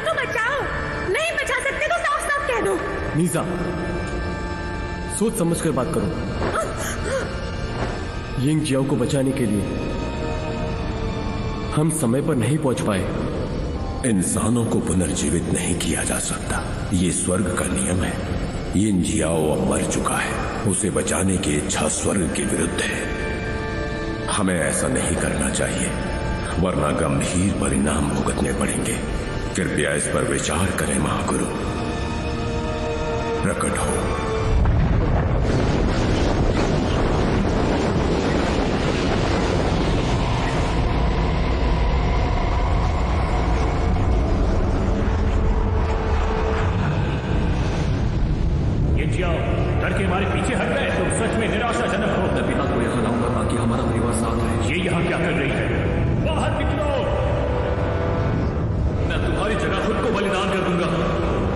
तो बचाओ, नहीं बचा सकते तो साफ साफ कह दो। नीजा, सोच समझ कर बात करो। यिंग जियाओ को बचाने के लिए हम समय पर नहीं पहुंच पाए। इंसानों को पुनर्जीवित नहीं किया जा सकता, ये स्वर्ग का नियम है। यिंग जियाओ अब मर चुका है, उसे बचाने की इच्छा स्वर्ग के विरुद्ध है। हमें ऐसा नहीं करना चाहिए, वरना गंभीर परिणाम भुगतने पड़ेंगे। कृपया इस पर विचार करें महागुरु। प्रकट हो। ये जियाओ, डर के हमारे पीछे हट गए, तुम सच में निराशाजनक हो। मैं पिता को यहाँ लाऊंगा ताकि हमारा परिवार साथ रहे। ये यहाँ क्या कर रही है? बाहर निकलो। मैं तुम्हारी जगह खुद को बलिदान कर दूंगा।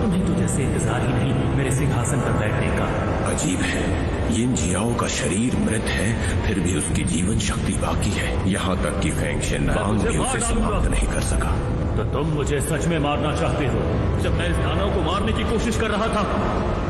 तुम्हें तो जैसे इंतजार ही नहीं मेरे सिंहासन पर बैठने का। अजीब है, यिंग जियाओ का शरीर मृत है, फिर भी उसकी जीवन शक्ति बाकी है। यहाँ तक कि फेंग शेनबांग भी उसे समाप्त नहीं कर सका। तो तुम मुझे सच में मारना चाहते हो? जब मैं इस दानव को मारने की कोशिश कर रहा था,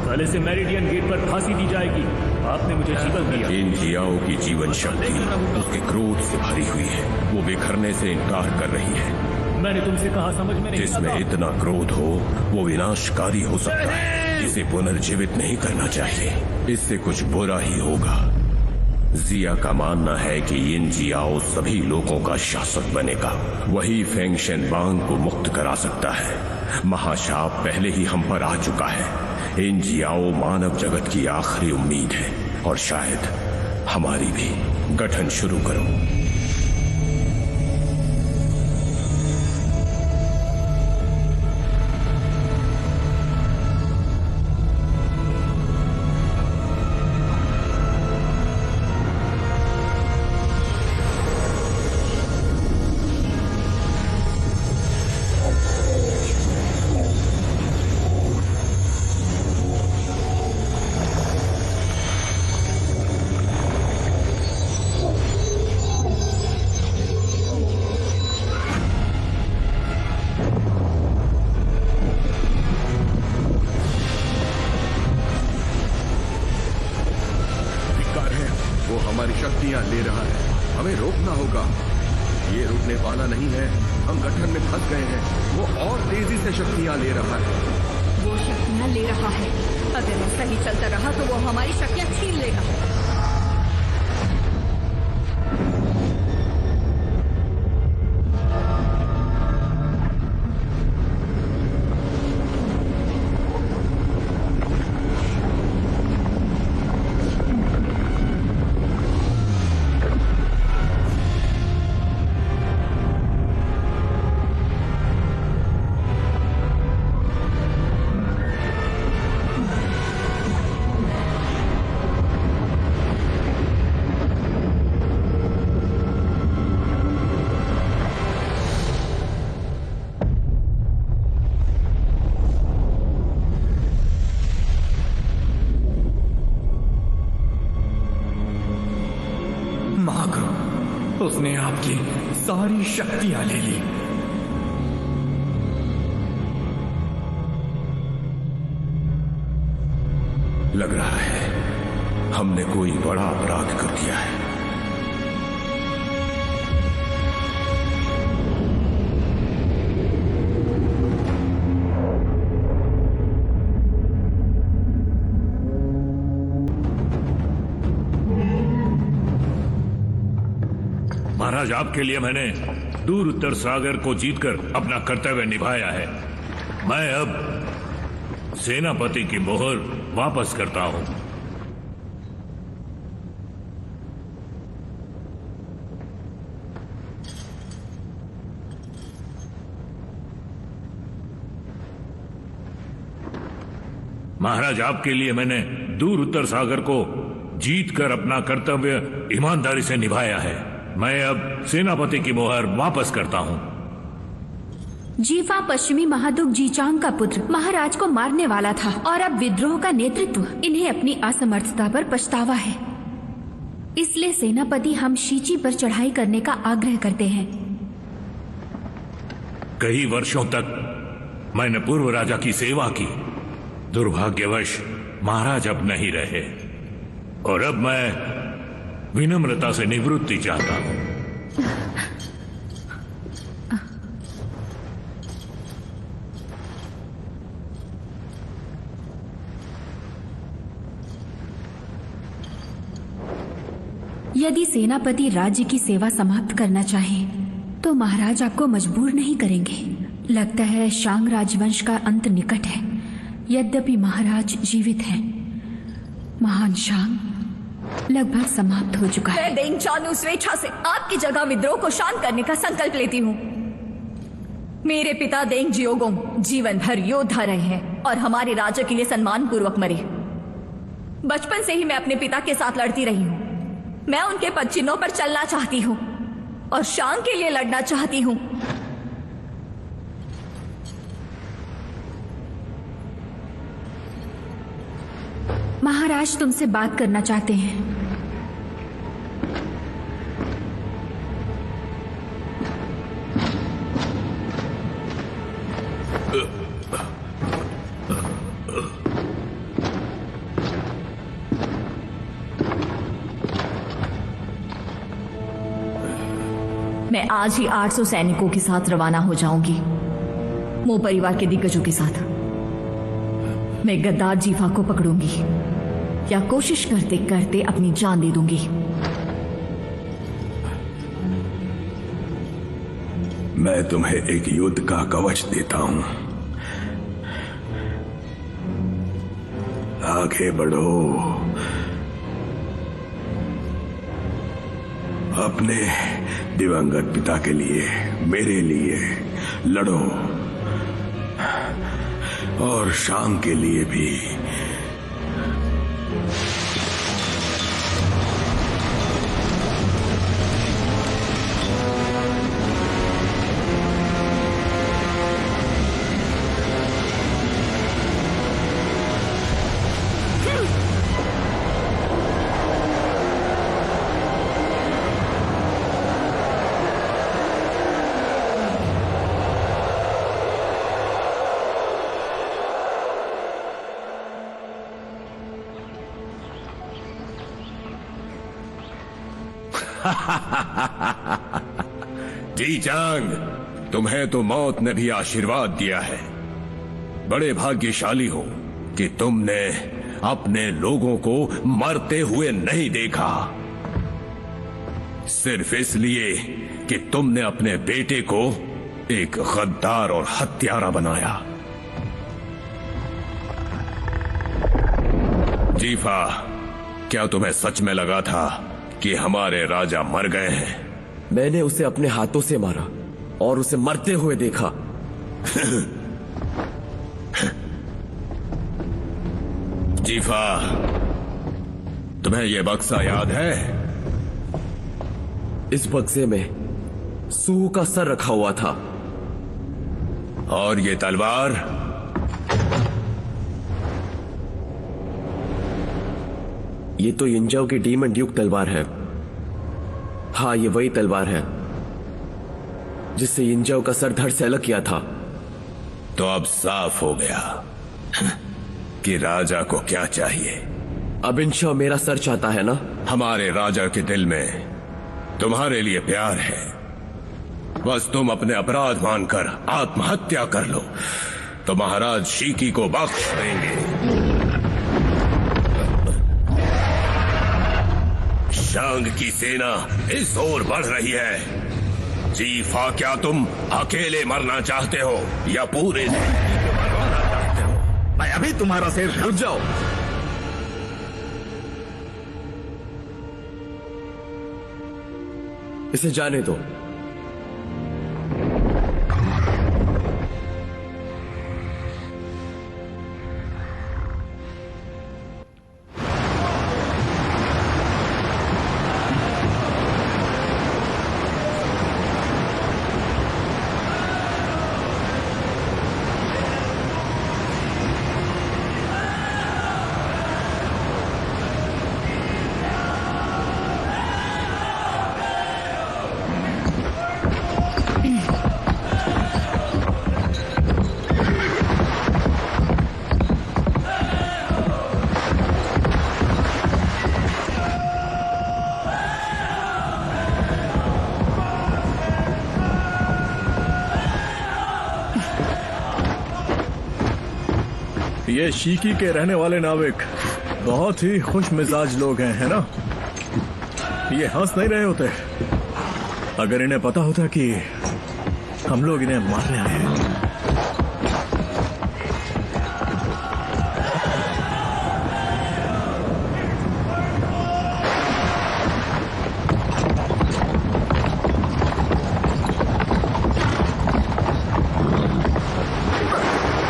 पहले से मेरिडियन गेट पर फांसी दी जाएगी। आपने मुझे जीवन दिया। यिंग जियाओ की जीवन शक्ति उसके क्रोध से भरी हुई है, वो बिखरने से इनकार कर रही है। मैंने तुमसे कहा समझ में नहीं जिसमें आता। इतना क्रोध हो वो विनाशकारी हो सकता है, इसे पुनर्जीवित नहीं करना चाहिए, इससे कुछ बुरा ही होगा। जिया का मानना है कि यिंग जियाओ सभी लोगों का शासक बनेगा, वही फेंग शेनबांग को मुक्त करा सकता है। महाशाप पहले ही हम पर आ चुका है। यिंग जियाओ मानव जगत की आखिरी उम्मीद है, और शायद हमारी भी। गठन शुरू करो। शक्तियां ले रहा है, हमें रोकना होगा। ये रुकने वाला नहीं है, हम गठन में फंस गए हैं। वो और तेजी से शक्तियां ले रहा है। वो शक्तियां ले रहा है, अगर ऐसा ही चलता रहा तो वो हमारी शक्तियां छीन लेगा। उसने आपकी सारी शक्तियां ले ली। लग रहा है हमने कोई बड़ा अपराध कर दिया है। महाराज, आपके लिए मैंने दूर उत्तर सागर को जीतकर अपना कर्तव्य निभाया है। मैं अब सेनापति की मोहर वापस करता हूं। महाराज, आपके लिए मैंने दूर उत्तर सागर को जीतकर अपना कर्तव्य ईमानदारी से निभाया है। मैं अब सेनापति की मोहर वापस करता हूं। जीफा पश्चिमी महादुग जीचांग का पुत्र महाराज को मारने वाला था और अब विद्रोह का नेतृत्व इन्हें अपनी असमर्थता पर पछतावा है। इसलिए सेनापति हम शीची पर चढ़ाई करने का आग्रह करते हैं। कई वर्षों तक मैंने पूर्व राजा की सेवा की। दुर्भाग्यवश महाराज अब नहीं रहे और अब मैं विनम्रता से निवृत्ति चाहता हूं। यदि सेनापति राज्य की सेवा समाप्त करना चाहें, तो महाराज आपको मजबूर नहीं करेंगे। लगता है शांग राजवंश का अंत निकट है। यद्यपि महाराज जीवित हैं, महान शांग लगभग समाप्त हो चुका है। मैं देंग चानू स्वेच्छा से आपकी जगह विद्रोह को शांत करने का संकल्प लेती हूँ। मेरे पिता देंग जियोगोंग जीवन भर योद्धा रहे हैं और हमारे राज्य के लिए सम्मान पूर्वक मरे। बचपन से ही मैं अपने पिता के साथ लड़ती रही हूँ। मैं उनके पदचिन्हों पर चलना चाहती हूँ और शांग के लिए लड़ना चाहती हूँ। महाराज तुमसे बात करना चाहते हैं। मैं आज ही 800 सैनिकों के साथ रवाना हो जाऊंगी, मो परिवार के दिग्गजों के साथ। मैं गद्दार जीफा को पकड़ूंगी या कोशिश करते करते अपनी जान दे दूंगी। मैं तुम्हें एक युद्ध का कवच देता हूं। आगे बढ़ो, अपने दिवंगत पिता के लिए, मेरे लिए लड़ो और शांग के लिए भी। जी चांग, तुम्हें तो मौत ने भी आशीर्वाद दिया है। बड़े भाग्यशाली हो कि तुमने अपने लोगों को मरते हुए नहीं देखा, सिर्फ इसलिए कि तुमने अपने बेटे को एक गद्दार और हत्यारा बनाया। जीफा, क्या तुम्हें सच में लगा था कि हमारे राजा मर गए हैं? मैंने उसे अपने हाथों से मारा और उसे मरते हुए देखा। जीफा, तुम्हें यह बक्सा याद है? इस बक्से में सू का सर रखा हुआ था। और ये तलवार? ये तो यिंजाओ की डीमन ड्यूक तलवार है। हाँ, ये वही तलवार है जिससे यिंजाओ का सर धड़ से अलग किया था। तो अब साफ हो गया कि राजा को क्या चाहिए। अब इंशाओ मेरा सर चाहता है ना? हमारे राजा के दिल में तुम्हारे लिए प्यार है। बस तुम अपने अपराध मानकर आत्महत्या कर लो तो महाराज शीकी को बख्श देंगे। शांग की सेना इस ओर बढ़ रही है। जीफा, क्या तुम अकेले मरना चाहते हो या पूरे मरवाना चाहते हो? मैं अभी तुम्हारा सिर। रुक जाओ। इसे जाने दो। ये शीकी के रहने वाले नाविक बहुत ही खुश मिजाज लोग हैं, है ना? ये हंस नहीं रहे होते अगर इन्हें पता होता कि हम लोग इन्हें मारने आए हैं।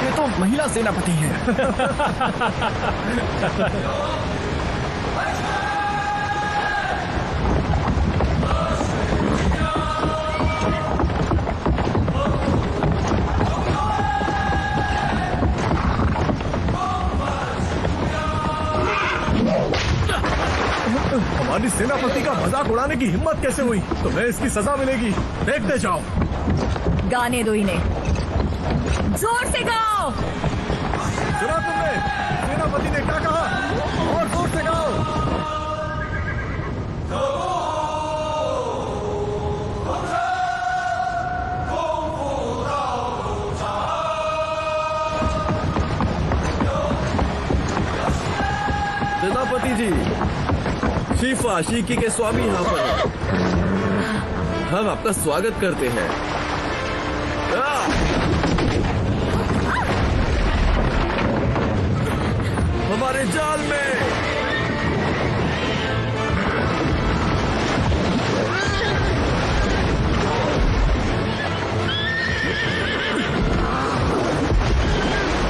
ये तो महिला सेनापति हैं। हमारी सेनापति का मजाक उड़ाने की हिम्मत कैसे हुई? तुम्हें इसकी सजा मिलेगी, देखते जाओ। गाने दो इन्हें, जोर से गाओ। सुना तुमने? सेनापति ने क्या कहा? और जोर से गाओ। सेनापति जी, शीफा शीकी के स्वामी यहाँ पर हैं। हम आपका स्वागत करते हैं। हमारे जाल में